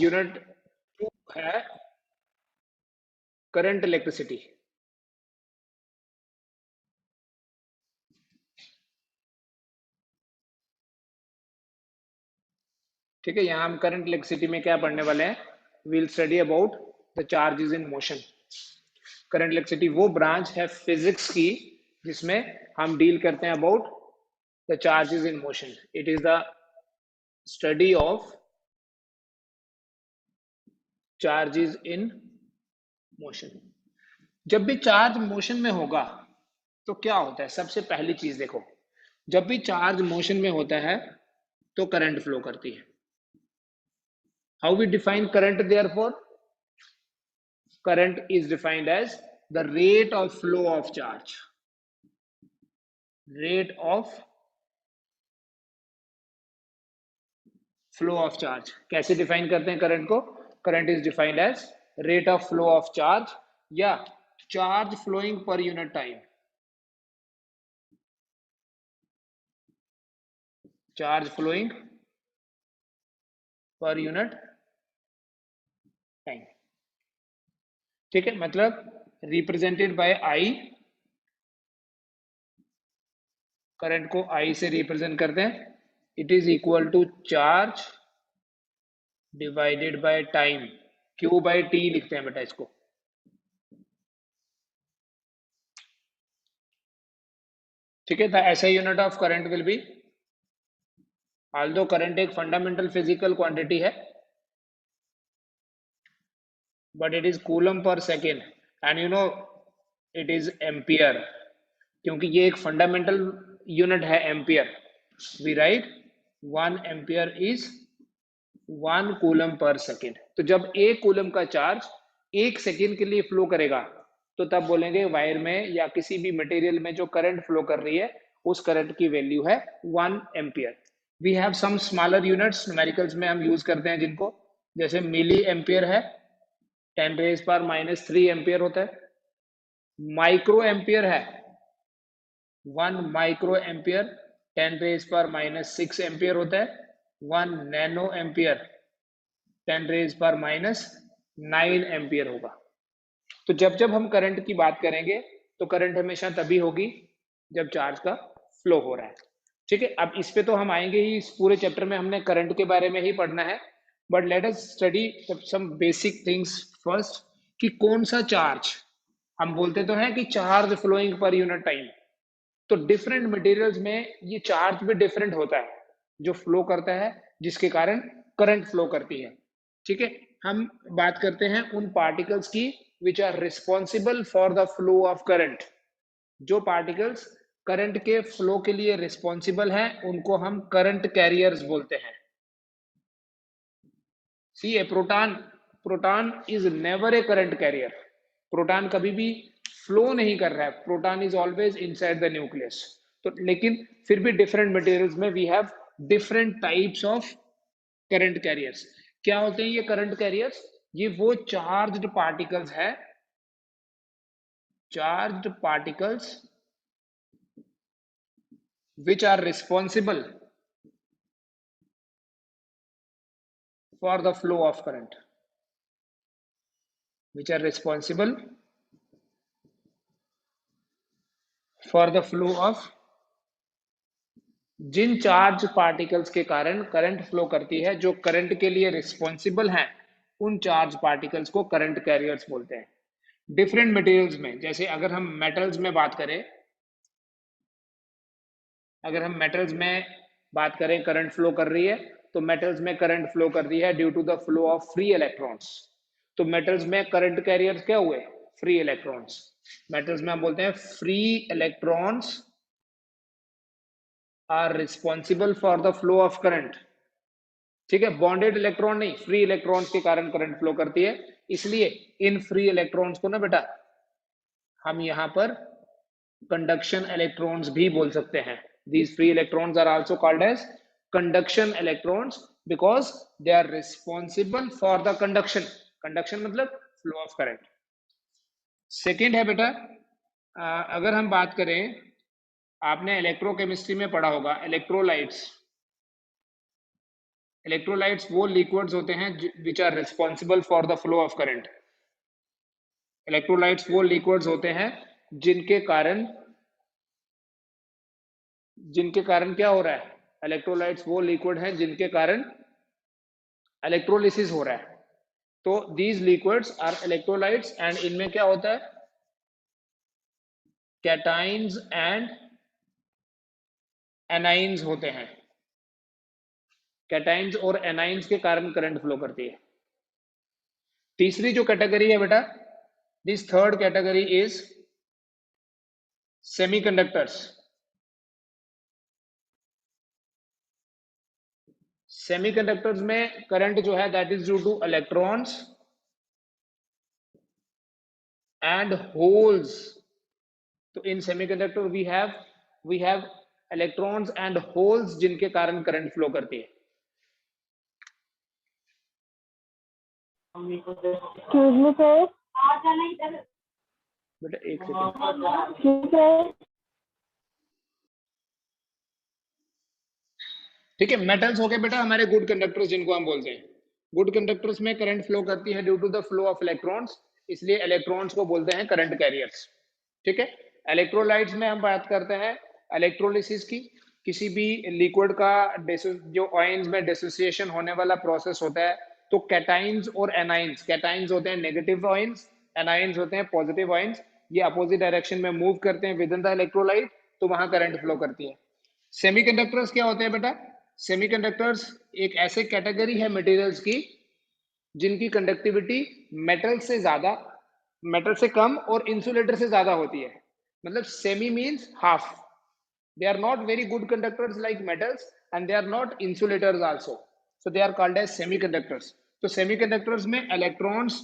Unit है current electricity. ठीक है, यहां हम करंट इलेक्ट्रिसिटी में क्या पढ़ने वाले हैं, will study about the charges in motion. Current electricity वो ब्रांच है फिजिक्स की जिसमें हम डील करते हैं about the charges in motion. It is the study of charges in motion. जब भी चार्ज मोशन में होगा तो क्या होता है, सबसे पहली चीज देखो, जब भी चार्ज मोशन में होता है तो करंट फ्लो करती है। How we define current therefore? current is defined as the rate of flow of charge, rate of flow of charge। कैसे डिफाइन करते हैं करंट को? Current is defined as rate of flow of charge या charge flowing per unit time. Charge flowing per unit time. ठीक है, मतलब represented by I, current को आई से रिप्रेजेंट करते हैं। It is equal to charge divided by time, Q by T लिखते हैं बेटा इसको। ठीक है, the SI unit of current will be, although current एक fundamental physical quantity है, but it is coulomb per second and you know it is ampere, क्योंकि ये एक fundamental unit है ampere। we write 1 ampere is 1 coulomb per second। तो जब एक coulomb का चार्ज एक सेकेंड के लिए फ्लो करेगा तो तब बोलेंगे वायर में या किसी भी मटेरियल में जो करंट फ्लो कर रही है उस करंट की वैल्यू है 1 ampere. We have some smaller units numericals में हम यूज करते हैं जिनको, जैसे मिली एम्पियर है, 10⁻³ एम्पियर होता है। माइक्रो एम्पियर है, 1 माइक्रो एम्पियर 10⁻⁻6 एम्पियर होता है। 1 नैनो एम्पियर 10⁻⁹ एम्पियर होगा। तो जब जब हम करंट की बात करेंगे तो करंट हमेशा तभी होगी जब चार्ज का फ्लो हो रहा है। ठीक है, अब इस पे तो हम आएंगे ही, इस पूरे चैप्टर में हमने करंट के बारे में ही पढ़ना है, but let us study some basic things first, कि कौन सा चार्ज, हम बोलते तो हैं कि charge flowing per unit time, तो डिफरेंट मटेरियल्स में ये चार्ज भी डिफरेंट होता है जो फ्लो करता है, जिसके कारण करंट फ्लो करती है। ठीक है, हम बात करते हैं उन पार्टिकल्स की which are responsible for the flow of current. जो पार्टिकल्स करंट के फ्लो के लिए रिस्पॉन्सिबल हैं उनको हम करंट कैरियर्स बोलते हैं। See a proton, proton is never a current carrier. Proton कभी भी फ्लो नहीं कर रहा है, proton is always inside the nucleus. तो लेकिन फिर भी डिफरेंट मटेरियल्स में we have different types of current carriers. क्या होते हैं ये करंट कैरियर्स? ये वो चार्ज्ड पार्टिकल्स है, charged particles which are responsible for the flow of current, which are responsible for the flow of, जिन चार्ज पार्टिकल्स के कारण करंट फ्लो करती है, जो करंट के लिए रिस्पॉन्सिबल हैं, उन चार्ज पार्टिकल्स को करंट कैरियर्स बोलते हैं। डिफरेंट मटेरियल्स में, जैसे अगर हम मेटल्स में बात करें, अगर हम मेटल्स में बात करें करंट फ्लो कर रही है, तो मेटल्स में करंट फ्लो कर रही है due to the flow of free electrons. तो मेटल्स में करंट कैरियर्स क्या हुए? Free electrons. मेटल्स में हम बोलते हैं free electrons are responsible for the flow of current. ठीक है, बॉन्डेड इलेक्ट्रॉन नहीं, फ्री इलेक्ट्रॉन्स के कारण करंट फ्लो करती है। इसलिए इन फ्री इलेक्ट्रॉन्स को ना बेटा हम यहां पर कंडक्शन इलेक्ट्रॉन्स भी बोल सकते हैं। These free electrons are also called as conduction electrons because they are responsible for the conduction। conduction मतलब flow of current। सेकेंड है बेटा, अगर हम बात करें, आपने इलेक्ट्रोकेमिस्ट्री में पढ़ा होगा इलेक्ट्रोलाइट्स। इलेक्ट्रोलाइट्स वो लिक्विड्स होते हैं which are responsible for the flow of current. Electrolytes वो लिक्विड्स होते हैं जिनके कारण क्या हो रहा है, इलेक्ट्रोलाइट्स वो लिक्विड हैं जिनके कारण इलेक्ट्रोलिसिस हो रहा है। तो these liquids are electrolytes and इनमें क्या होता है, कैटाइन्स एंड एनाइंस होते हैं। कैटाइन्स और एनाइंस के कारण करंट फ्लो करती है। तीसरी जो कैटेगरी है बेटा, this third category is semiconductors. Semiconductors में करंट जो है that is due to electrons and holes. तो in semiconductor we have electrons and holes जिनके कारण करंट फ्लो करती है। Excuse me, sir. बेटा एक सेकेंड, ठीक है। मेटल्स हो गए बेटा हमारे गुड कंडक्टर्स जिनको हम बोलते हैं। गुड कंडक्टर्स में करंट फ्लो करती है due to the flow of electrons, इसलिए इलेक्ट्रॉन्स को बोलते हैं करंट कैरियर्स। ठीक है। इलेक्ट्रोलाइट्स में हम बात करते हैं इलेक्ट्रोलिसिस की। किसी भी लिक्विड का जो आयंस में डिसोसिएशन होने वाला प्रोसेस होता है, तो कैटाइन्स और एनाइंस, कैटाइन्स होते हैं नेगेटिव आयंस, एनाइंस होते हैं पॉजिटिव आयंस, ये अपोजिट डायरेक्शन में मूव करते हैं विद इन द इलेक्ट्रोलाइट, तो वहां करंट फ्लो करती है। सेमीकंडक्टर्स क्या होते हैं बेटा, सेमीकंडक्टर्स एक ऐसे कैटेगरी है मटेरियल्स की जिनकी कंडक्टिविटी मेटल से ज्यादा, मेटल से कम और इंसुलेटर से ज्यादा होती है। मतलब semi means half. They are not very good conductors like metals and they are not insulators also, so they are called as semiconductors. तो सेमीकंडक्टर्स में इलेक्ट्रॉन्स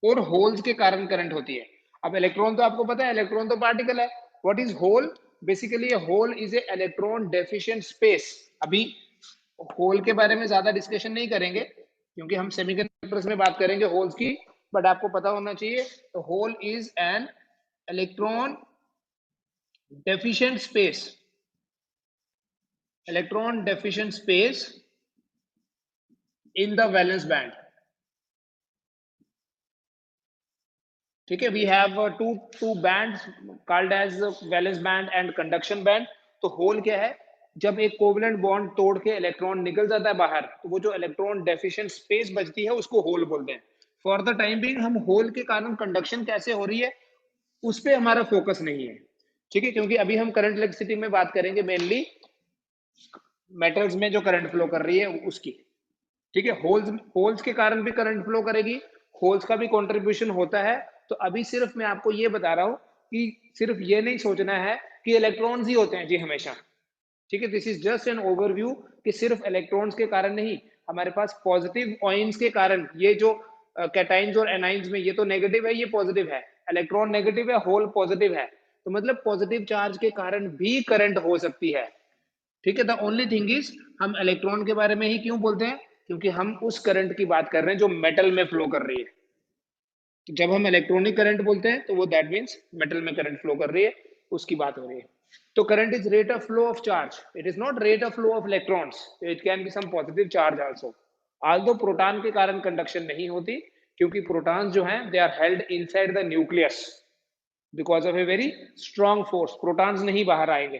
और होल्स के कारण करंट होती है। अब इलेक्ट्रॉन तो आपको पता है, इलेक्ट्रॉन तो पार्टिकल है। What is hole? Basically hole is a electron deficient space. अभी होल के बारे में ज्यादा डिस्कशन नहीं करेंगे क्योंकि हम सेमीकंडक्टर्स में बात करेंगे होल्स की, बट आपको पता होना चाहिए तो hole is an electron deficient space, electron deficient space in the valence band. ठीक है, we have two bands called as valence band and conduction band. तो होल क्या है, जब एक कोवलेंट बॉन्ड तोड़ के इलेक्ट्रॉन निकल जाता है बाहर, तो वो जो इलेक्ट्रॉन डेफिशिएंट स्पेस बचती है उसको होल बोलते हैं। फॉर द टाइम बिंग हम होल के कारण कंडक्शन कैसे हो रही है उस पर हमारा फोकस नहीं है। ठीक है, क्योंकि अभी हम करंट इलेक्ट्रिसिटी में बात करेंगे मेनली मेटल्स में जो करंट फ्लो कर रही है उसकी। ठीक है, होल्स होल्स के कारण भी करंट फ्लो करेगी, होल्स का भी कंट्रीब्यूशन होता है। तो अभी सिर्फ मैं आपको ये बता रहा हूं कि सिर्फ ये नहीं सोचना है कि इलेक्ट्रॉन्स ही होते हैं जी हमेशा। ठीक है, this is just an overview कि सिर्फ इलेक्ट्रॉन्स के कारण नहीं, हमारे पास पॉजिटिव आयंस के कारण, ये जो कैटाइंस और एनाइंस में ये तो नेगेटिव है, ये पॉजिटिव है, इलेक्ट्रॉन नेगेटिव है, होल पॉजिटिव है, तो मतलब पॉजिटिव चार्ज के कारण भी करंट हो सकती है। ठीक है, द ओनली थिंग इज हम इलेक्ट्रॉन के बारे में ही क्यों बोलते हैं, क्योंकि हम उस करंट की बात कर रहे हैं जो मेटल में फ्लो कर रही है। तो जब हम इलेक्ट्रॉनिक करंट बोलते हैं तो वो दैट मीन्स मेटल में करंट फ्लो कर रही है, उसकी बात हो रही है। तो current is rate of flow of charge, it is not rate of flow of electrons, it can be some positive charge also. Although proton के कारण कंडक्शन नहीं होती, क्योंकि प्रोटॉन्स जो हैं they are held inside the nucleus because of a very strong force, protons नहीं बाहर आएंगे।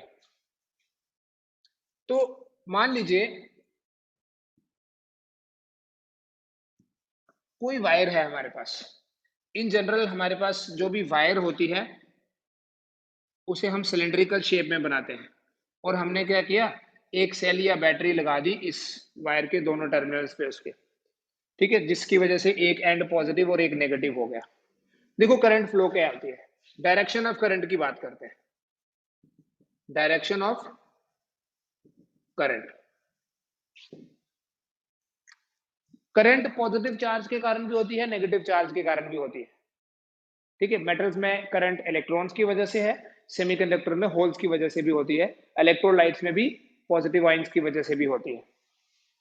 तो मान लीजिए कोई वायर है हमारे पास, इन जनरल हमारे पास जो भी वायर होती है उसे हम सिलेंड्रिकल शेप में बनाते हैं, और हमने क्या किया, एक सेल या बैटरी लगा दी इस वायर के दोनों टर्मिनल्स पे उसके। ठीक है, जिसकी वजह से एक एंड पॉजिटिव और एक नेगेटिव हो गया। देखो करंट फ्लो क्या होती है, डायरेक्शन ऑफ करंट की बात करते हैं। Direction of current, current positive charge के कारण भी होती है, नेगेटिव चार्ज के कारण भी होती है। ठीक है, मेटल्स में करंट इलेक्ट्रॉन्स की वजह से है, सेमीकंडक्टर में होल्स की वजह से भी होती है, इलेक्ट्रोलाइट्स में भी पॉजिटिव आयंस की वजह से भी होती है।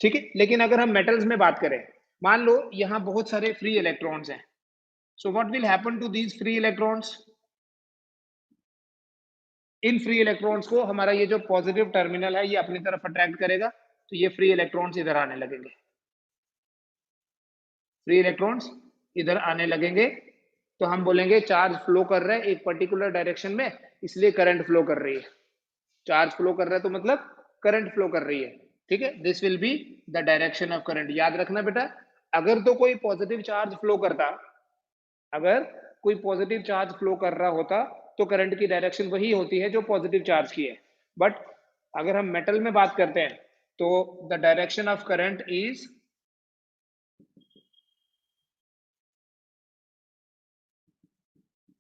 ठीक है, लेकिन अगर हम मेटल्स में बात करें, मान लो यहां बहुत सारे फ्री इलेक्ट्रॉन्स हैं, so what will happen to these free electrons, इन फ्री इलेक्ट्रॉन्स को हमारा ये जो पॉजिटिव टर्मिनल है ये अपनी तरफ अट्रैक्ट करेगा, तो ये फ्री इलेक्ट्रॉन्स इधर आने लगेंगे, फ्री इलेक्ट्रॉन्स इधर आने लगेंगे, तो हम बोलेंगे चार्ज फ्लो कर रहा है एक पर्टिकुलर डायरेक्शन में, इसलिए करंट फ्लो कर रही है। चार्ज फ्लो कर रहा है तो मतलब करंट फ्लो कर रही है, ठीक है। This will be the direction of current. याद रखना बेटा, अगर तो कोई पॉजिटिव चार्ज फ्लो करता, अगर कोई पॉजिटिव चार्ज फ्लो कर रहा होता तो करंट की डायरेक्शन वही होती है जो पॉजिटिव चार्ज की है। बट अगर हम मेटल में बात करते हैं तो the direction of current is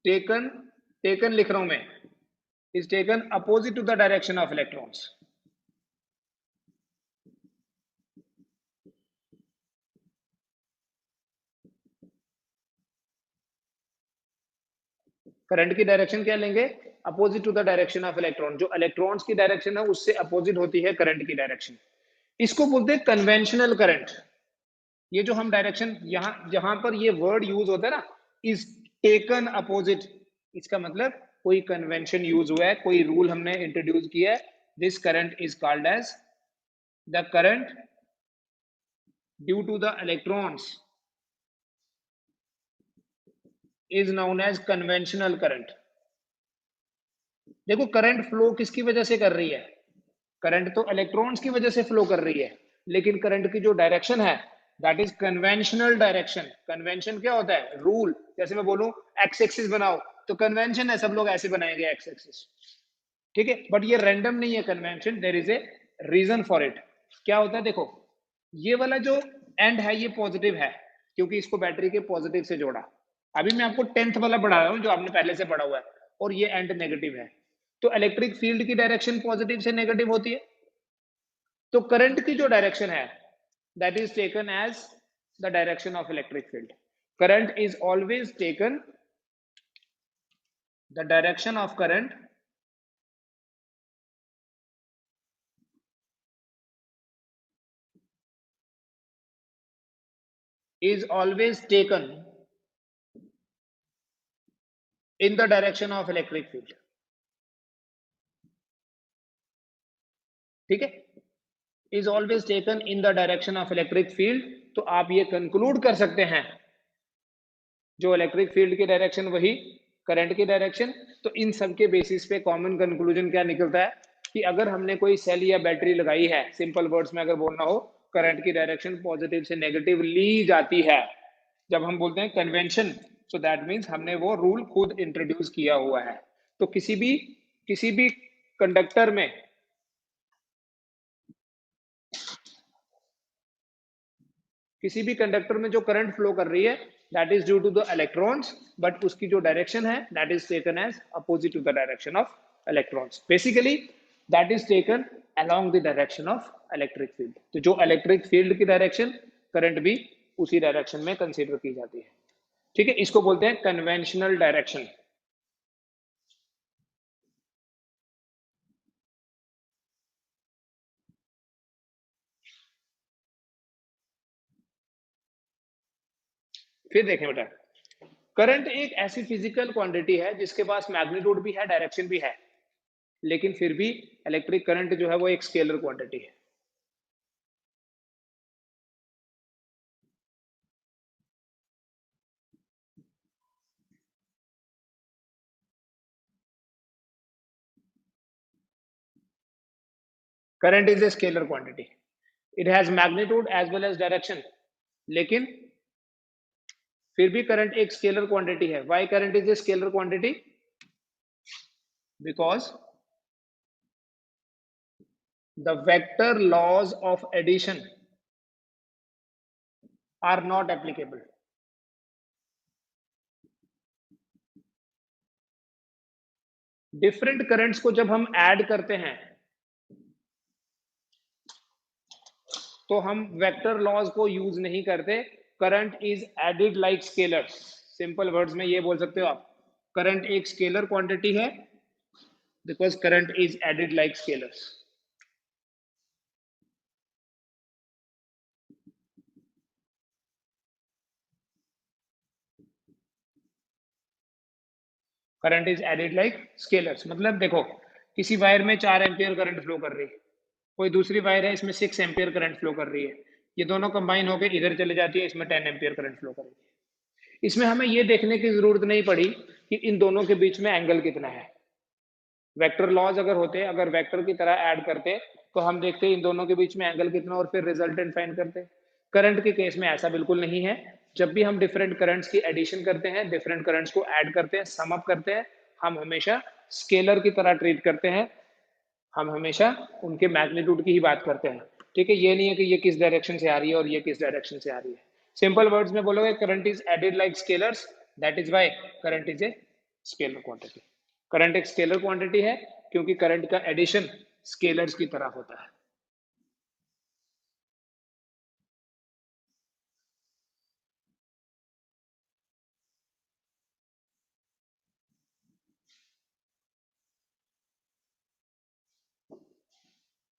taken, taken लिख रहा हूं मैं, is taken opposite to the direction of electrons. Current की डायरेक्शन क्या लेंगे, opposite to the direction of electron. जो इलेक्ट्रॉन्स की डायरेक्शन है उससे अपोजिट होती है करंट की डायरेक्शन। इसको बोलते हैं कन्वेंशनल करंट। ये जो हम डायरेक्शन यहां जहां पर ये वर्ड यूज होता है ना, इज टेकन अपोजिट, इसका मतलब कोई कन्वेंशन यूज हुआ है, कोई रूल हमने इंट्रोड्यूस किया है। This current is called as the current due to the electrons is known as conventional current. देखो करंट फ्लो किसकी वजह से कर रही है, करंट तो इलेक्ट्रॉन्स की वजह से फ्लो कर रही है, लेकिन करंट की जो डायरेक्शन है that is conventional direction. Convention क्या होता है, रूल। जैसे मैं बोलूं एक्स एक्सिस बनाओ, तो कन्वेंशन है सब लोग ऐसे बनाएंगे एक्स एक्सिस, ठीक है। बट ये रैंडम नहीं है convention, there is a reason for it. क्या होता है देखो, ये वाला जो एंड है ये पॉजिटिव है, क्योंकि इसको बैटरी के पॉजिटिव से जोड़ा। अभी मैं आपको 10th वाला पढ़ा रहा हूं जो आपने पहले से पढ़ा हुआ है, और ये एंड नेगेटिव है, तो इलेक्ट्रिक फील्ड की डायरेक्शन पॉजिटिव से नेगेटिव होती है। तो करंट की जो डायरेक्शन है that is taken as the direction of electric field. Current is always taken, the direction of current is always taken in the direction of electric field, ठीक है। is always taken in the direction of electric field। तो आप ये conclude कर सकते हैं जो electric field की डायरेक्शन वही करंट की डायरेक्शन। तो इन सब के बेसिस पे कॉमन कंक्लूजन क्या निकलता है कि अगर हमने कोई सेल या बैटरी लगाई है, सिंपल वर्ड्स में अगर बोलना हो, करंट की डायरेक्शन पॉजिटिव से नेगेटिव ली जाती है। जब हम बोलते हैं कन्वेंशन, सो दैट मीन्स हमने वो रूल खुद इंट्रोड्यूस किया हुआ है। तो किसी भी कंडक्टर में, किसी भी कंडक्टर में जो करंट फ्लो कर रही है that is due to the electrons, but उसकी जो डायरेक्शन है that is taken as opposite to the direction of electrons. Basically that is taken along the direction of electric field. तो जो इलेक्ट्रिक फील्ड की direction, current भी उसी direction में consider की जाती है, ठीक है। इसको बोलते हैं कन्वेंशनल डायरेक्शन। फिर देखें बेटा, करंट एक ऐसी फिजिकल क्वांटिटी है जिसके पास मैग्नीट्यूड भी है, डायरेक्शन भी है, लेकिन फिर भी इलेक्ट्रिक करंट जो है वो एक स्केलर क्वांटिटी है। Current is a scalar quantity, it has magnitude as well as direction, लेकिन फिर भी करंट एक स्केलर क्वांटिटी है। Why current is a scalar quantity, because the vector laws of addition are not applicable. Different currents को जब हम add करते हैं तो हम वेक्टर लॉज को यूज नहीं करते। Current is added like scalar. Simple words में ये बोल सकते हो आप, करंट एक स्केलर क्वांटिटी है because current is added like scalars. Current is added like scalars मतलब देखो, किसी वायर में 4 एम्पियर करंट फ्लो कर रही है, कोई दूसरी वायर है, इसमें 6 एम्पियर करंट फ्लो कर रही है, ये दोनों कंबाइन होकर इधर चले जाती है, इसमें 10 एम्पियर करंट फ्लो करेगी। इसमें हमें ये देखने की जरूरत नहीं पड़ी कि इन दोनों के बीच में एंगल कितना है। वेक्टर लॉज अगर होते, अगर वेक्टर की तरह ऐड करते, तो हम देखते इन दोनों के बीच में एंगल कितना और फिर रिजल्टेंट फाइंड करते। करंट के केस में ऐसा बिल्कुल नहीं है। जब भी हम डिफरेंट करंट्स की एडिशन करते हैं, डिफरेंट करंट्स को ऐड करते हैं, सम अप करते हैं, हम हमेशा स्केलर की तरह ट्रीट करते हैं, हम हमेशा उनके मैग्नीट्यूड की ही बात करते हैं। ठीक है, ये नहीं है कि ये किस डायरेक्शन से आ रही है और ये किस डायरेक्शन से आ रही है। सिंपल वर्ड्स में बोलोगे, current is added like scalars, that is why current is a scalar quantity. Current एक स्केलर क्वांटिटी है क्योंकि करंट का एडिशन स्केलर्स की तरह होता है।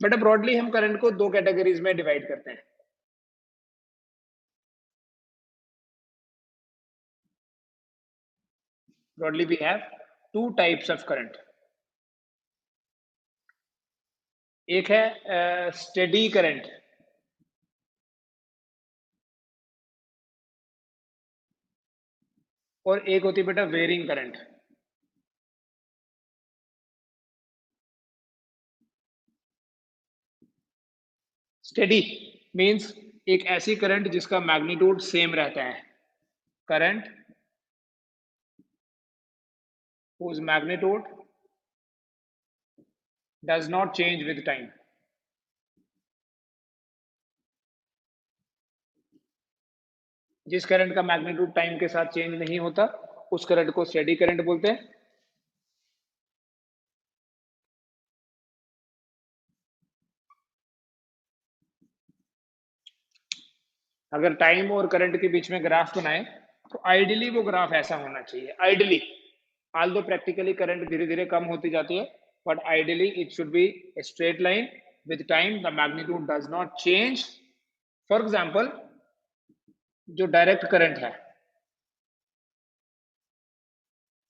बट ब्रॉडली हम करंट को दो कैटेगरीज में डिवाइड करते हैं। Broadly we have two types of current. एक है स्टेडी करंट, और एक होती है बेटा वेरिंग करंट। स्टेडी मींस एक ऐसी करंट जिसका मैग्नीट्यूड सेम रहता है। Current whose magnitude does not change with time। जिस करंट का मैग्नीट्यूड टाइम के साथ चेंज नहीं होता, उस करंट को स्टेडी करंट बोलते हैं। अगर टाइम और करंट के बीच में ग्राफ बनाए, तो आइडियली वो ग्राफ ऐसा होना चाहिए। आइडियली, ऑल्दो प्रैक्टिकली करंट धीरे धीरे कम होती जाती है, but ideally it should be a straight line. With time the magnitude does not change. For example, जो डायरेक्ट करंट है,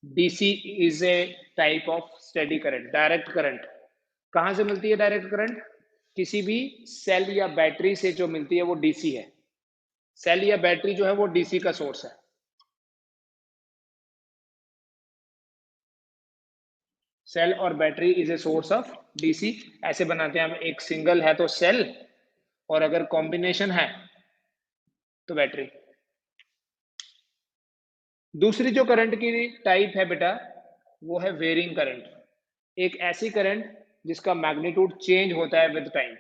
DC is a type of steady current. Direct current कहां से मिलती है? डायरेक्ट करंट किसी भी सेल या battery से जो मिलती है वो डीसी है। सेल या बैटरी जो है वो डीसी का सोर्स है। सेल और battery is a source of DC. ऐसे बनाते हैं हम, एक सिंगल है तो सेल, और अगर कॉम्बिनेशन है तो बैटरी। दूसरी जो करंट की टाइप है बेटा, वो है वेरिंग करंट। एक ऐसी करंट जिसका मैग्नीट्यूड चेंज होता है विद टाइम।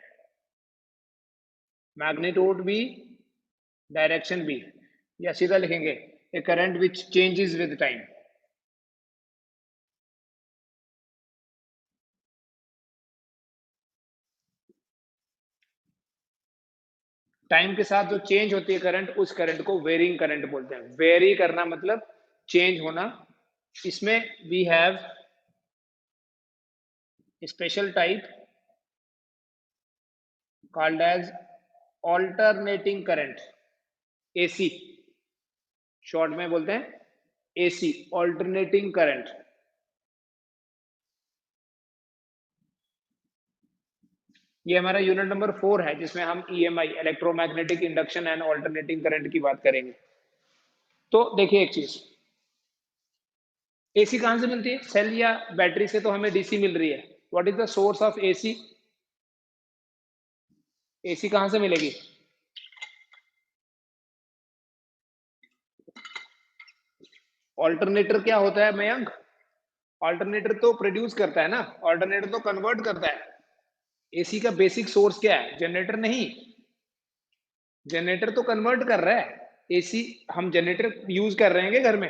मैग्नीट्यूड भी, डायरेक्शन भी, या सीधा लिखेंगे a current which changes with time. Time के साथ जो चेंज होती है करंट, उस करंट को वेरिंग करंट बोलते हैं। वेरी करना मतलब चेंज होना। इसमें we have special type called as alternating current, AC. Short में बोलते हैं एसी, ऑल्टरनेटिंग करंट। ये हमारा यूनिट नंबर 4 है, जिसमें हम EMI, electromagnetic induction and alternating current की बात करेंगे। तो देखिए एक चीज, एसी कहां से मिलती है? सेल या बैटरी से तो हमें डीसी मिल रही है। What is the source of AC? AC कहां से मिलेगी? ऑल्टरनेटर क्या होता है मयंक? ऑल्टरनेटर तो प्रोड्यूस करता है ना, ऑल्टरनेटर तो कन्वर्ट करता है। एसी का बेसिक सोर्स क्या है? जनरेटर नहीं। जनरेटर तो कन्वर्ट कर रहा है। एसी, हम जनरेटर यूज कर रहे हैं घर में?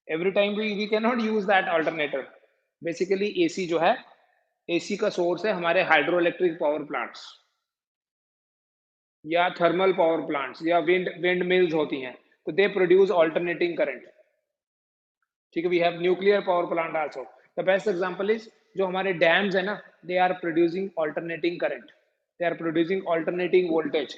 Every time we can not use that alternator. Basically AC जो है, एसी का सोर्स है हमारे हाइड्रो इलेक्ट्रिक पावर प्लांट्स, या थर्मल पावर प्लांट्स, या विंड विंड मिल्स होती हैं, तो दे प्रोड्यूस ऑल्टरनेटिंग करंट। ठीक है, we have nuclear power plant also. The best example is, जो हमारे डैम्स है ना, they are producing alternating current, they are producing alternating voltage.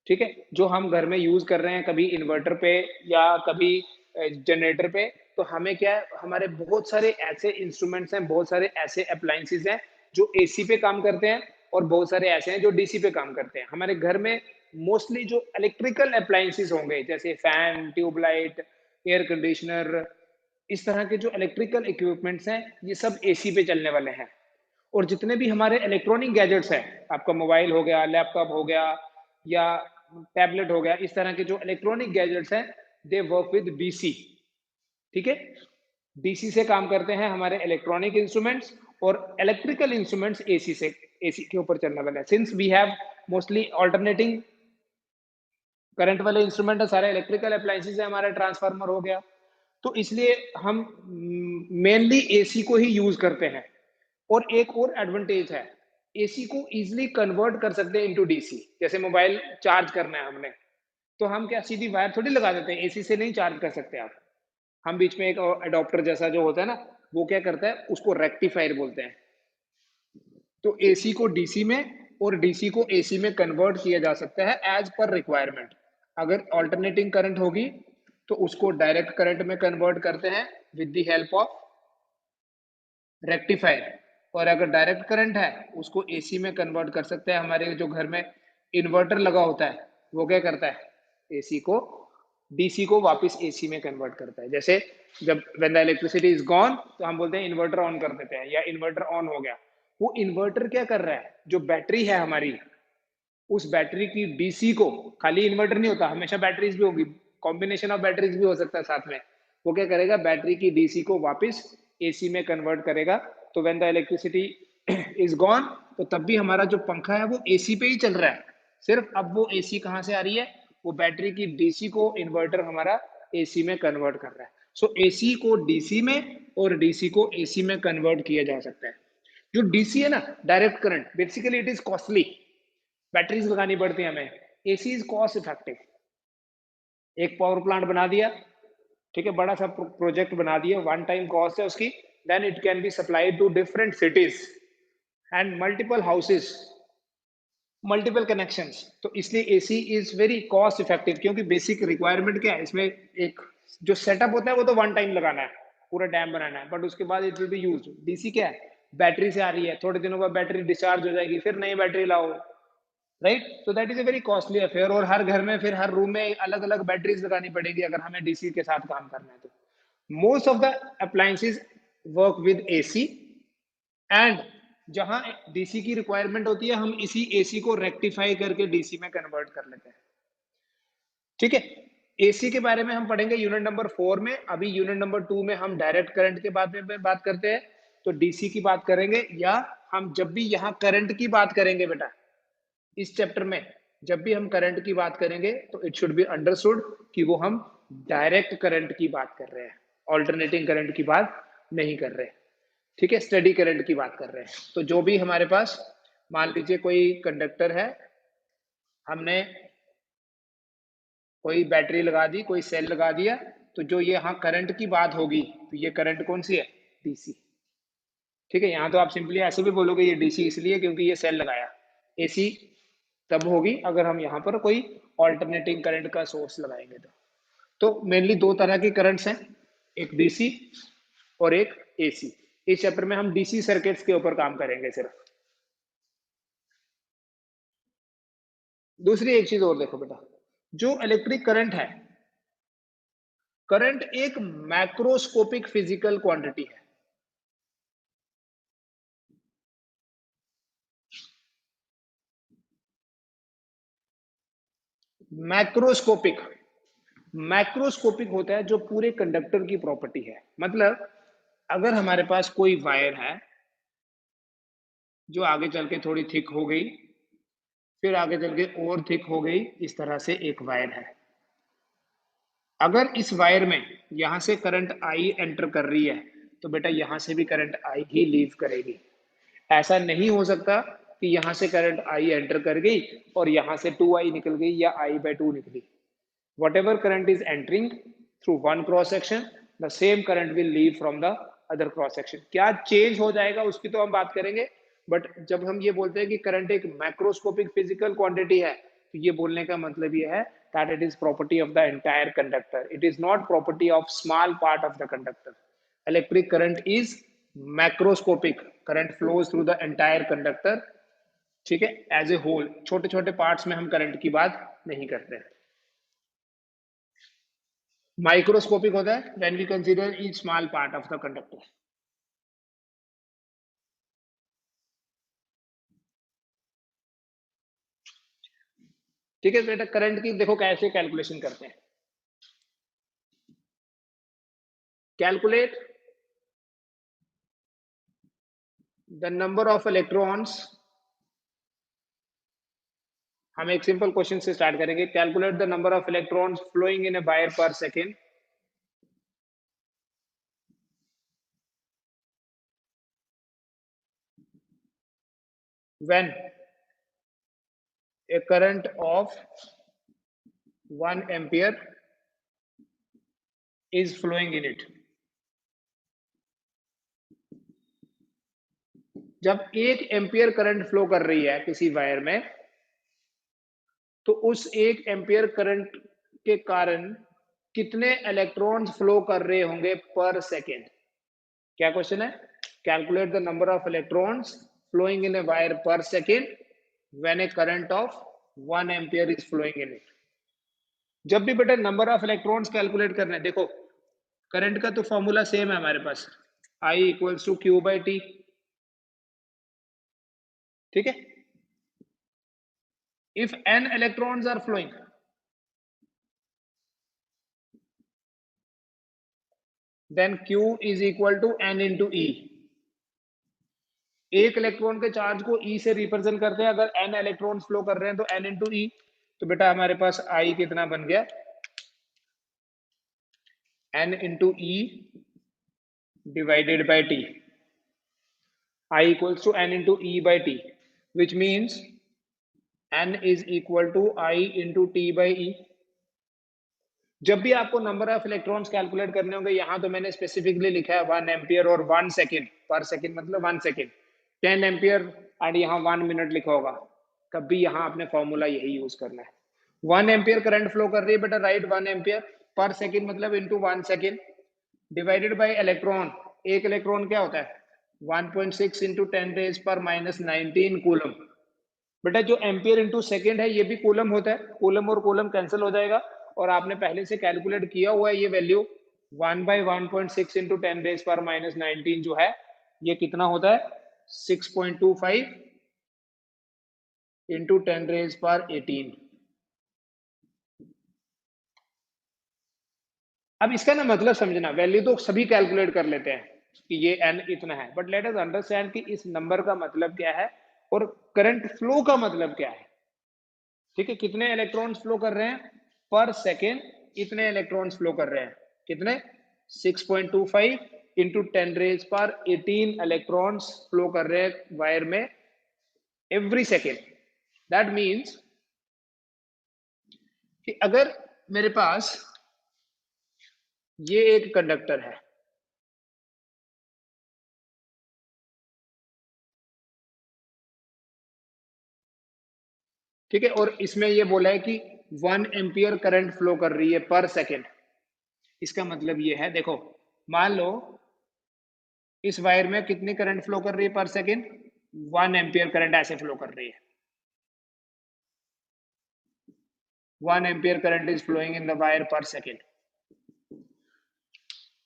ठीक है, जो हम घर में यूज कर रहे हैं, कभी इन्वर्टर पे या कभी जनरेटर पे, तो हमें क्या है, हमारे बहुत सारे ऐसे इंस्ट्रूमेंट्स हैं, बहुत सारे ऐसे अप्लायंसेस हैं जो एसी पे काम करते हैं, और बहुत सारे ऐसे हैं जो डीसी पे काम करते हैं। हमारे घर में मोस्टली जो इलेक्ट्रिकल अप्लायंसेस होंगे जैसे फैन, ट्यूबलाइट, एयर कंडीशनर, इस तरह के जो इलेक्ट्रिकल इक्विपमेंट्स हैं ये सब एसी पे चलने वाले हैं। और जितने भी हमारे इलेक्ट्रॉनिक गैजेट्स हैं, आपका मोबाइल हो गया, लैपटॉप हो गया या टैबलेट हो गया, इस तरह के जो इलेक्ट्रॉनिक गैजेट्स हैं दे वर्क विद डीसी। ठीक है, डीसी से काम करते हैं हमारे इलेक्ट्रॉनिक इंस्ट्रूमेंट्स, और इलेक्ट्रिकल इंस्ट्रूमेंट्स एसी से, एसी के ऊपर चलने वाले हैं। Since we have mostly alternating current वाले इंस्ट्रूमेंट है, सारे इलेक्ट्रिकल अप्लायंसेस है, हमारा ट्रांसफार्मर हो गया, तो इसलिए हम मेनली एसी को ही यूज करते हैं। और एक और एडवांटेज है, एसी को इजीली कन्वर्ट कर सकते हैं इनटू डीसी। जैसे मोबाइल चार्ज करना है हमने, तो हम क्या सीधी वायर थोड़ी लगा देते हैं, एसी से नहीं चार्ज कर सकते आप। हम बीच में एक अडॉप्टर जैसा जो होता है ना, वो क्या करता है, उसको रेक्टिफायर बोलते हैं। तो एसी को डीसी में और डीसी को एसी में कन्वर्ट किया जा सकता है एज पर रिक्वायरमेंट। अगर ऑल्टरनेटिंग करंट होगी तो उसको डायरेक्ट करंट में कन्वर्ट करते हैं with the help of rectifier, और अगर डायरेक्ट करंट है उसको एसी में कन्वर्ट कर सकते हैं। हमारे जो घर में इन्वर्टर लगा होता है वो क्या करता है, एसी को डीसी को वापस एसी में कन्वर्ट करता है। जैसे जब when the electricity is gone तो हम बोलते हैं इन्वर्टर ऑन कर देते हैं, या इन्वर्टर ऑन हो गया। वो इन्वर्टर क्या कर रहा है, जो बैटरी है हमारी, उस बैटरी की डीसी को, खाली इन्वर्टर नहीं होता, हमेशा बैटरीज भी होगी, कॉम्बिनेशन ऑफ बैटरीज भी हो सकता है साथ में। वो क्या करेगा, बैटरी की डीसी को वापस एसी में कन्वर्ट करेगा। तो when the electricity is gone, तो तब भी हमारा जो पंखा है वो एसी पे ही चल रहा है। सिर्फ अब वो एसी कहाँ से आ रही है, वो बैटरी की डीसी को इन्वर्टर हमारा एसी में कन्वर्ट कर रहा है। सो एसी को डीसी में और डीसी को एसी में कन्वर्ट किया जा सकता है। जो डीसी है ना, direct current, basically it is costly, batteries लगानी पड़ती है हमें। AC is cost effective. एक पावर प्लांट बना दिया, ठीक है, बड़ा सा प्रोजेक्ट बना दिया, वन टाइम कॉस्ट है उसकी, then it can be supplied to different cities and multiple houses, multiple connections. तो इसलिए AC is very cost effective, क्योंकि बेसिक रिक्वायरमेंट क्या है इसमें, एक जो सेटअप होता है वो तो वन टाइम लगाना है, पूरा डैम बनाना है, बट उसके बाद it will be used. DC क्या है, बैटरी से आ रही है, थोड़े दिनों बाद बैटरी डिस्चार्ज हो जाएगी, फिर नई बैटरी लाओ, right. So that is a very costly affair, और हर घर में फिर हर रूम में अलग अलग बैटरीज लगानी पड़ेगी अगर हमें डीसी के साथ काम करना है तो। Most of the appliances work with AC, and जहां डीसी की रिक्वायरमेंट होती है हम इसी एसी को रेक्टिफाई करके डीसी में कन्वर्ट कर लेते हैं। ठीक है, एसी के बारे में हम पढ़ेंगे यूनिट नंबर 4 में। अभी यूनिट नंबर 2 में हम डायरेक्ट करंट के बारे में बात करते हैं, तो डीसी की बात करेंगे। या हम जब भी यहाँ करंट की बात करेंगे बेटा, इस चैप्टर में जब भी हम करंट की बात करेंगे तो इट शुड बी अंडरस्टूड कि वो हम डायरेक्ट करंट की बात कर रहे हैं, ऑल्टरनेटिंग करंट की बात नहीं कर रहे। ठीक है, स्टडी करंट की बात कर रहे हैं। तो जो भी हमारे पास, मान लीजिए कोई कंडक्टर है, हमने कोई बैटरी लगा दी, कोई सेल लगा दिया, तो जो ये यहाँ करंट की बात होगी तो ये करंट कौन सी है, डीसी। ठीक है, यहाँ तो आप सिंपली ऐसे भी बोलोगे ये डीसी इसलिए क्योंकि ये सेल लगाया। एसी तब होगी अगर हम यहाँ पर कोई ऑल्टरनेटिंग करंट का सोर्स लगाएंगे तो मेनली दो तरह के करंट्स हैं, एक डीसी और एक एसी। इस चैप्टर में हम डीसी सर्किट्स के ऊपर काम करेंगे सिर्फ। दूसरी एक चीज और देखो बेटा, जो इलेक्ट्रिक करंट है, करंट एक मैक्रोस्कोपिक फिजिकल क्वांटिटी है। मैक्रोस्कोपिक, मैक्रोस्कोपिक होता है जो पूरे कंडक्टर की प्रॉपर्टी है। मतलब अगर हमारे पास कोई वायर है जो आगे चल के थोड़ी थिक हो गई, फिर आगे चल के और थिक हो गई, इस तरह से एक वायर है। अगर इस वायर में यहां से करंट आई एंटर कर रही है तो बेटा यहां से भी करंट आई ही लीव करेगी। ऐसा नहीं हो सकता कि यहां से करंट आई एंटर कर गई और यहां से 2i निकल गई या i/2 निकली। whatever current is entering through one cross section, the same current will leave from the other cross section। क्या चेंज हो जाएगा उसकी तो हम बात करेंगे, बट जब हम ये बोलते हैं कि करंट एक मैक्रोस्कोपिक फिजिकल क्वांटिटी है तो ये बोलने का मतलब ये है that it is property of the entire conductor, it is not property of small part of the conductor। electric current is macroscopic, current flows through the entire conductor। ठीक है, एज ए होल, छोटे छोटे पार्ट्स में हम current की बात नहीं करते हैं। माइक्रोस्कोपिक होता है when we consider each small part of the conductor. ठीक है बेटा, करंट की देखो कैसे कैलकुलेशन करते हैं। Calculate the number of electrons. हम एक सिंपल क्वेश्चन से स्टार्ट करेंगे। Calculate the number of electrons flowing in a wire per second. When a current of 1 ampere is flowing in it। जब 1 एम्पियर करंट फ्लो कर रही है किसी wire में, तो उस 1 एम्पियर करंट के कारण कितने इलेक्ट्रॉन्स फ्लो कर रहे होंगे पर सेकेंड। क्या क्वेश्चन है? Calculate the number of electrons flowing in a wire per second when a current of 1 ampere is flowing in it. जब भी बेटा नंबर ऑफ इलेक्ट्रॉन्स कैलकुलेट करना है, देखो करंट का तो फॉर्मूला सेम है हमारे पास, I equals to Q by T. ठीक है, if n electrons are flowing, then Q is equal to n into e. एक इलेक्ट्रॉन के चार्ज को E से रिप्रेजेंट करते हैं। अगर n इलेक्ट्रॉन्स फ्लो कर रहे हैं तो n इंटू ई। तो बेटा हमारे पास I कितना बन गया? n into E divided by t। I equals to n into e by t, which means n is equal to I into t by e। जब भी आपको नंबर ऑफ इलेक्ट्रॉन्स कैलकुलेट करने होंगे, यहां तो मैंने स्पेसिफिकली लिखा है 1 एम्पियर और 1 सेकेंड पर सेकेंड, मतलब 1 सेकेंड 10 एम्पियर, और यहाँ 1 मिनट लिखा होगा। तब भी यहाँ आपने फॉर्मूला यही यूज करना है। 1 एम्पियर करंट फ्लो कर रही है बेटा, राइट 1 एम्पियर पर सेकेंड मतलब into 1 second divided by electron. एक इलेक्ट्रॉन क्या होता है? 1.6 इंटू 10 रेज पर माइनस 19 कूलम। बेटा जो एम्पियर इंटू सेकेंड है ये भी कूलम होता है, कूलम और कूलम कैंसिल हो जाएगा, और आपने पहले से कैलकुलेट किया हुआ है ये वैल्यू 1 बाई 1.6 इंटू 10 रेज पर माइनस 19 जो है ये कितना होता है? 6.25 इंटू 10 रेज पर 18। अब इसका ना मतलब समझना, वैल्यू तो सभी कैलकुलेट कर लेते हैं कि ये n इतना है, बट लेट अस अंडरस्टैंड कि इस नंबर का मतलब क्या है और करंट फ्लो का मतलब क्या है। ठीक है, कितने इलेक्ट्रॉन्स फ्लो कर रहे हैं पर सेकेंड? इतने इलेक्ट्रॉन्स फ्लो कर रहे हैं। कितने? 6.25 इंटू 10 रेज पर 18 इलेक्ट्रॉन्स फ्लो कर रहे हैं वायर में एवरी सेकेंड। दैट मीन्स कि अगर मेरे पास ये एक कंडक्टर है, ठीक है, और इसमें ये बोला है कि 1 एम्पियर करंट फ्लो कर रही है पर सेकेंड। इसका मतलब ये है, देखो मान लो इस वायर में कितनी करंट फ्लो कर रही है पर सेकेंड? 1 एम्पियर करंट ऐसे फ्लो कर रही है। 1 ampere current is flowing in the wire per second.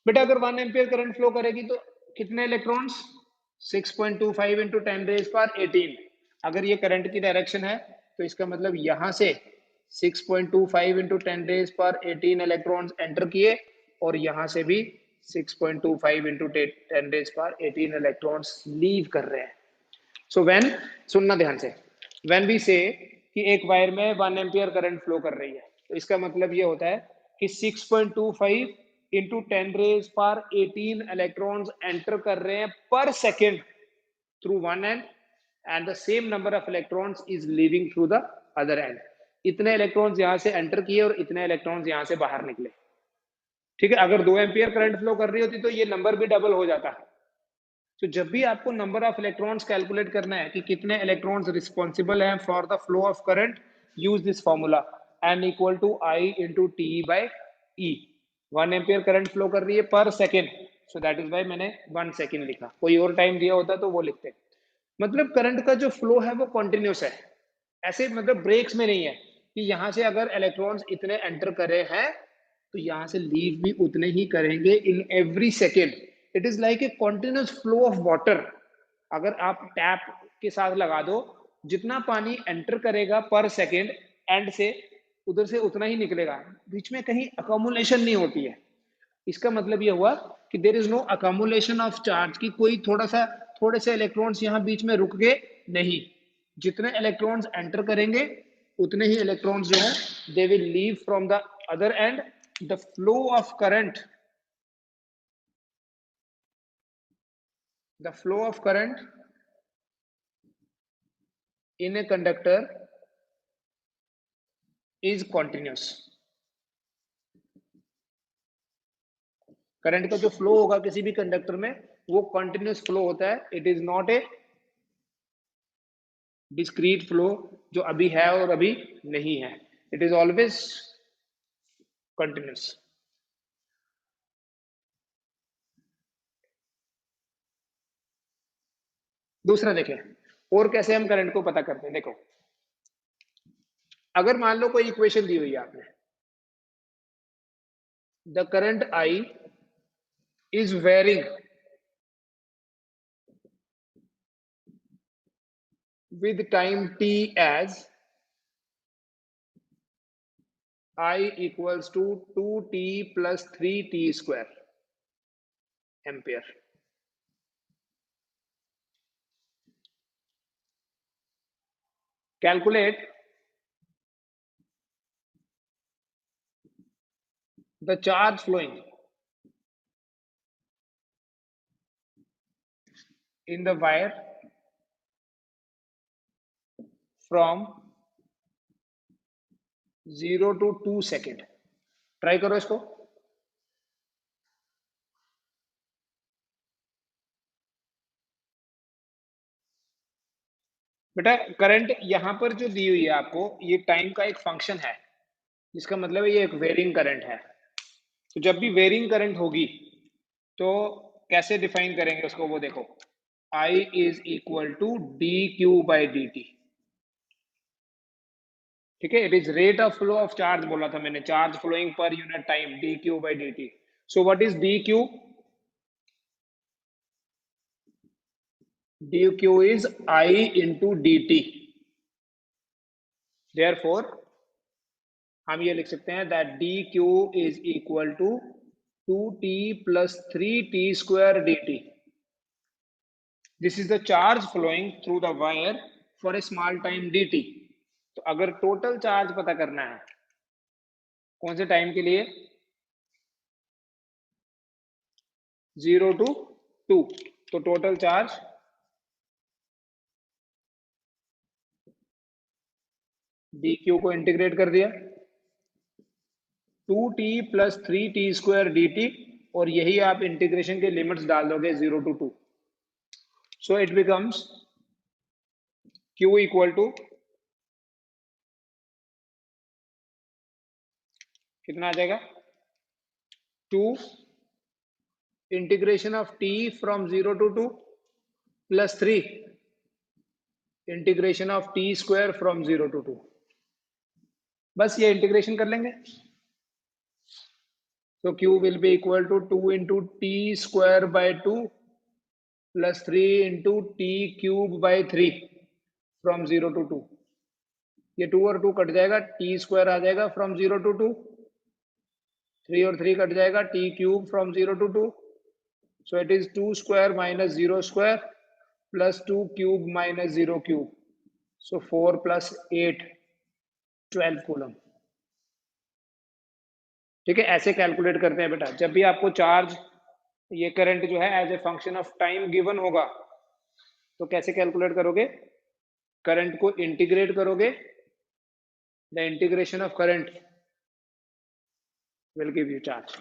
बेटा अगर 1 एम्पियर करंट फ्लो करेगी तो कितने इलेक्ट्रॉन्स? 6.25 इंटू 10 रेज पर 18। अगर ये करंट की डायरेक्शन है तो इसका मतलब यहां से 6.25 इंटू 10 रेज पर 18 इलेक्ट्रॉन्स एंटर किए, और यहां से भी 6.25 इंटू 10 रेज पर 18 इलेक्ट्रॉन्स लीव कर रहे हैं। सो व्हेन, सुनना ध्यान से, व्हेन वी से कि एक वायर में 1 एम्पियर करंट फ्लो कर रही है, तो इसका मतलब ये होता है कि 6.25 इंटू 10 रेज पर 18 इलेक्ट्रॉन्स एंटर कर रहे हैं पर second through one and, and the same number of electrons is leaving through the other and. इतने इलेक्ट्रॉन्स यहां से एंटर किए और इतने इलेक्ट्रॉन्स यहां से बाहर निकले। ठीक है, अगर 2 एम्पियर करंट फ्लो कर रही होती तो ये नंबर भी डबल हो जाता। तो जब भी आपको नंबर ऑफ इलेक्ट्रॉन्स कैलकुलेट करना है कि कितने इलेक्ट्रॉन्स रिस्पॉन्सिबल हैं for the flow of current, use this formula n equal to I into T by E. 1 ampere current flow कर रही है per second, so that is why मैंने 1 second लिखा। कोई और टाइम दिया होता तो वो लिखते। मतलब करंट का जो फ्लो है वो कॉन्टिन्यूस है, ऐसे मतलब ब्रेक्स में नहीं है कि यहां से अगर इलेक्ट्रॉन्स इतने एंटर करे हैं तो यहां से लीव भी उतने ही करेंगे in every second. It is like a continuous flow of water. अगर आप टैप के साथ लगा दो, जितना पानी एंटर करेगा पर सेकेंड एंड से, उधर से उतना ही निकलेगा, बीच में कहीं अकोमुलेशन नहीं होती है। इसका मतलब यह हुआ कि there is no accumulation of charge, की कोई थोड़े से इलेक्ट्रॉन्स यहाँ बीच में रुक गए नहीं। जितने इलेक्ट्रॉन्स एंटर करेंगे उतने ही इलेक्ट्रॉन्स जो है they will leave from the other and. The flow of current, the flow of current in a conductor is continuous। Current का जो फ्लो होगा किसी भी कंडक्टर में वो कंटिन्यूस फ्लो होता है। It is not a discrete flow जो अभी है और अभी नहीं है। It is always continuous. दूसरा देखें और कैसे हम करंट को पता करते हैं। देखो, अगर मान लो कोई इक्वेशन दी हुई है आपने, the current I is varying with time t as I equals to 2t plus 3t square ampere। Calculate the charge flowing in the wire from 0 to 2 second. Try करो इसको। बेटा करंट यहां पर जो दी हुई है आपको, ये टाइम का एक फंक्शन है, जिसका मतलब है ये एक वेरिंग करंट है। तो जब भी वेरिंग करंट होगी तो कैसे डिफाइन करेंगे उसको, वो देखो। I is equal to D Q by D T. ठीक है, it is rate of flow of charge बोला था मैंने, charge flowing per unit time, D Q by D T. So what is D Q? D Q is I into D T. Therefore हम ये लिख सकते हैं that D Q is equal to 2t plus 3t square dt। This is the charge flowing through the wire for a small time dt। तो अगर total charge पता करना है कौन से टाइम के लिए, 0 to 2, तो टोटल चार्ज डी क्यू को इंटीग्रेट कर दिया 2t plus 3t square dt, और यही आप इंटीग्रेशन के लिमिट्स डाल दोगे 0 to 2। So it becomes q equal to कितना आ जाएगा, 2 integration of t from 0 to 2 plus 3 integration of t square from 0 to 2। बस ये इंटीग्रेशन कर लेंगे। तो q will be equal to 2 into T square by 2 plus 3 into T cube by 3 from 0 to 2। ये 2 और 2 कट जाएगा, टी स्क्वायर आ जाएगा from 0 to 2, 3 और 3 कट जाएगा, T cube from 0 to 2। So it is 2 square minus 0 square plus 2 cube minus 0 cube. So 4 plus 8 12 coulomb. ठीक है, ऐसे calculate करते हैं बेटा। जब भी आपको चार्ज, ये करंट जो है as a function of time given होगा तो कैसे कैलकुलेट करोगे, करंट को इंटीग्रेट करोगे, the integration of current will give you charge.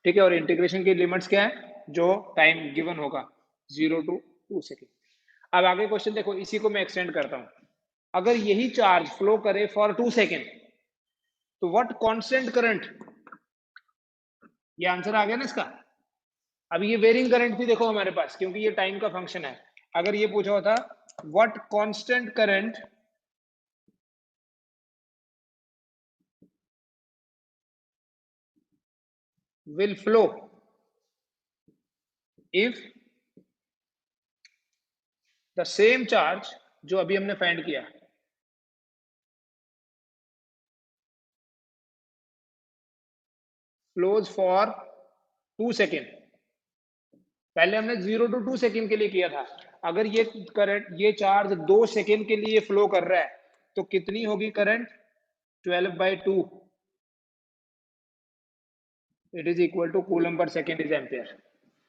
ठीक है, और इंटीग्रेशन की लिमिट्स क्या है, जो टाइम गिवन होगा 0 to 2 सेकेंड। अब आगे क्वेश्चन देखो, इसी को मैं एक्सटेंड करता हूं। अगर यही चार्ज फ्लो करे फॉर 2 सेकेंड तो व्हाट कांस्टेंट करंट, ये आंसर आ गया ना इसका। अब ये वेरिंग करंट थी देखो हमारे पास, क्योंकि ये टाइम का फंक्शन है। अगर ये पूछा होता what constant current will flow if the same charge जो अभी हमने फाइंड किया flows for 2 सेकेंड, पहले हमने 0 to 2 सेकेंड के लिए किया था, अगर ये करंट ये चार्ज 2 सेकेंड के लिए फ्लो कर रहा है तो कितनी होगी current 12/2 it is equal to coulomb per second is ampere.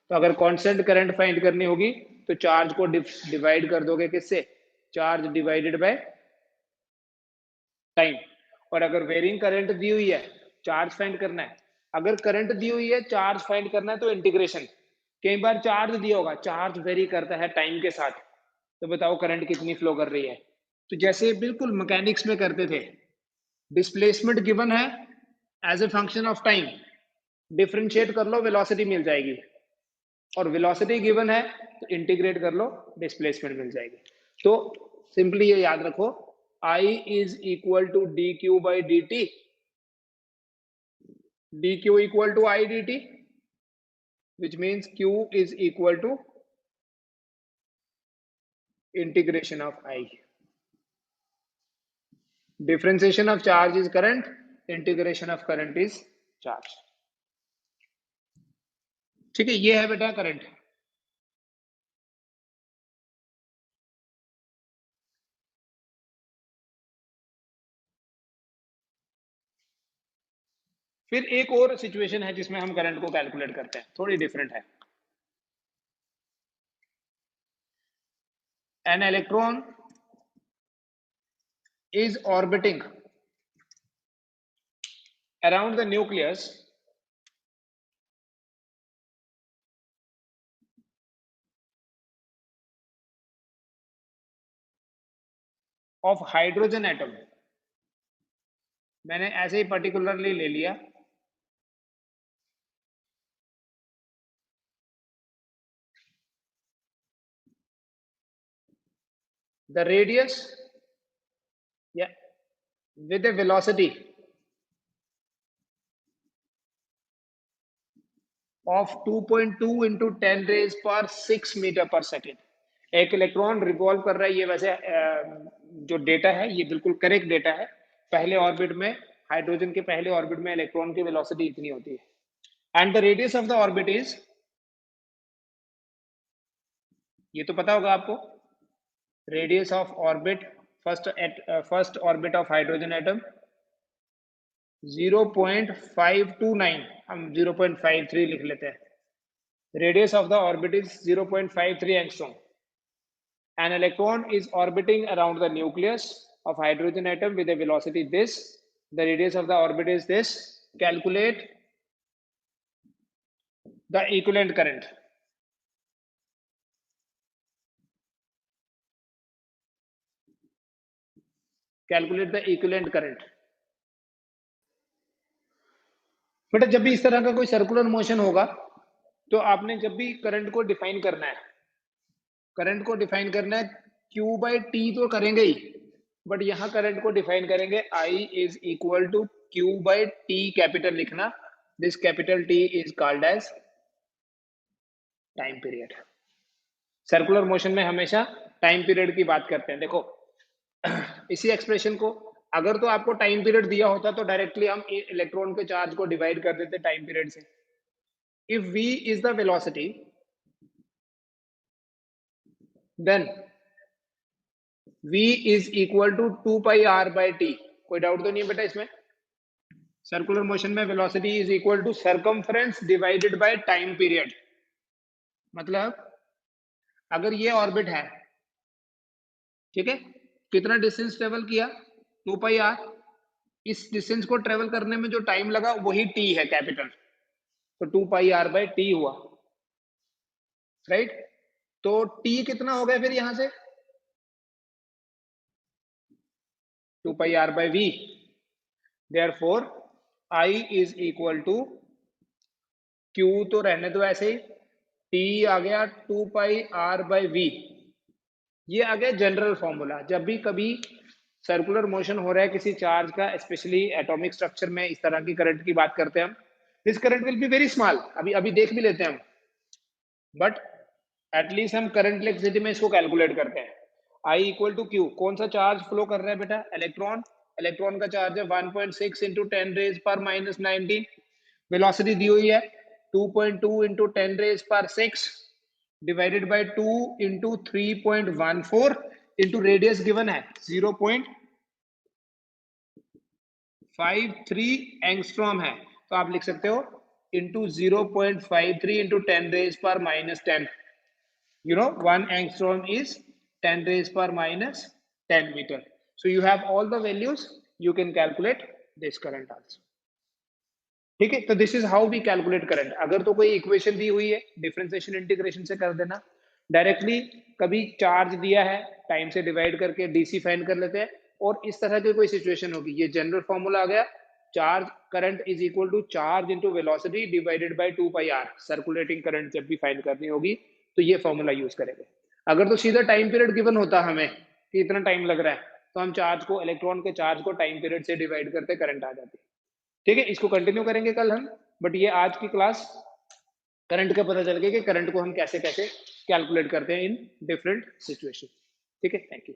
तो अगर कांस्टेंट करंट फाइंड करनी होगी तो चार्ज को डिवाइड कर दोगे किससे, चार्ज डिवाइडेड बाय टाइम। और अगर वेरिंग करंट दी हुई है चार्ज फाइंड करना है, अगर करंट दी हुई है चार्ज फाइंड करना है तो इंटीग्रेशन। कई बार चार्ज दिया होगा, चार्ज वेरी करता है टाइम के साथ, तो बताओ करंट कितनी फ्लो कर रही है। तो जैसे बिल्कुल मैकेनिक्स में करते थे, डिस्प्लेसमेंट गिवन है as a function of time, differentiate कर लो वेलोसिटी मिल जाएगी, और वेलोसिटी गिवन है तो इंटीग्रेट कर लो डिस्प्लेसमेंट मिल जाएगी। तो सिंपली ये याद रखो, I is equal to dq by dt, dq equal to I dt, which means q is equal to integration of I. Differentiation of charge is current, integration of current is charge। ठीक है, ये है बेटा current. फिर एक और situation है जिसमें हम करंट को कैलकुलेट करते हैं, थोड़ी डिफरेंट है। An electron is orbiting around the nucleus of hydrogen atom। मैंने ऐसे ही पर्टिकुलरली ले लिया, the radius, yeah, with a velocity of 2.2 into 10 raised per 6 metre पर सेकेंड। एक इलेक्ट्रॉन रिवॉल्व कर रहा है, ये वैसे जो डेटा है ये बिल्कुल करेक्ट डेटा है। पहले ऑर्बिट में, हाइड्रोजन के पहले ऑर्बिट में इलेक्ट्रॉन की वेलोसिटी इतनी होती है, and the radius of the orbit is, ये तो पता होगा आपको, radius of orbit first orbit of hydrogen atom 0.529, हम 0.53 लिख लेते हैं। Radius of the orbit is 0.53 angstrom. An electron is orbiting around the nucleus of hydrogen atom with a velocity this. The radius of the orbit is this. Calculate the equivalent current. Calculate the equivalent current. बेटा जब भी इस तरह का कोई circular motion होगा तो आपने जब भी करंट को डिफाइन करना है, करंट को डिफाइन करना है Q by T तो करेंगे ही, बट यहां करंट को डिफाइन करेंगे I is equal to Q by T, capital लिखना। This capital T is called as time period. Circular motion में हमेशा टाइम पीरियड की बात करते हैं। देखो इसी एक्सप्रेशन को अगर तो आपको टाइम पीरियड दिया होता तो डायरेक्टली हम इलेक्ट्रॉन के चार्ज को डिवाइड कर देते टाइम पीरियड से। If v is the velocity then v is equal to 2 pi r by T. कोई डाउट तो नहीं बेटा इसमें? सर्कुलर मोशन में velocity is equal to circumference divided by time period. मतलब अगर ये ऑर्बिट है, ठीक है, कितना डिस्टेंस ट्रेवल किया 2 पाई r, इस डिस्टेंस को ट्रेवल करने में जो टाइम लगा वही t है कैपिटल, तो 2 पाई r बाई टी हुआ, राइट। तो t कितना हो गया फिर यहां से 2 pi r by v, therefore I is equal to Q तो रहने दो ऐसे ही, T आ गया 2 पाई r बाई v, ये आ गया जनरल फॉर्मूला। जब भी कभी सर्कुलर मोशन हो रहा है किसी चार्ज का, स्पेशली एटॉमिक स्ट्रक्चर में इस तरह की करंट की बात करते हैं हम, this current will be very small. अभी अभी देख भी लेते हैं हम, बट एटलीस्ट हम करंट इलेक्ट्रिसिटी में इसको कैलकुलेट करते हैं। आई इक्वल टू क्यू, कौन सा चार्ज फ्लो कर रहा है बेटा? इलेक्ट्रॉन। इलेक्ट्रॉन का चार्ज है 1.6 इंटू 10 रेज पर माइनस 19। वेलोसिटी दी हुई है 2.2 इंटू 10 रेज पर 6 divided by 2 into 3.14 into radius given है 0.53 एंगस्ट्रॉम है। तो आप लिख सकते हो इंटू 0.53 इंटू 10 रेज पर minus 10। You know, 1 angstrom is 10 raised per minus 10 meter. So you have all the values, you can calculate this current also. ठीक है, तो this is how we calculate current. अगर तो कोई इक्वेशन दी हुई है, differentiation integration से कर देना डायरेक्टली। कभी चार्ज दिया है, टाइम से डिवाइड करके डीसी फाइंड कर लेते हैं। और इस तरह की कोई सिचुएशन होगी, ये जनरल फॉर्मूला आ गया, charge current is equal to charge into velocity divided by 2 pi R. Circulating current जब भी फाइंड करनी होगी तो ये फॉर्मूला यूज करेंगे। अगर तो सीधा टाइम पीरियड गिवन होता हमें कि इतना टाइम लग रहा है, तो हम चार्ज को, इलेक्ट्रॉन के चार्ज को टाइम पीरियड से डिवाइड करते करंट आ जाती है। ठीक है, इसको कंटिन्यू करेंगे कल हम। बट ये आज की क्लास करंट का पता चल गया कि करंट को हम कैसे कैसे कैलकुलेट करते हैं इन डिफरेंट सिचुएशन। ठीक है, थैंक यू।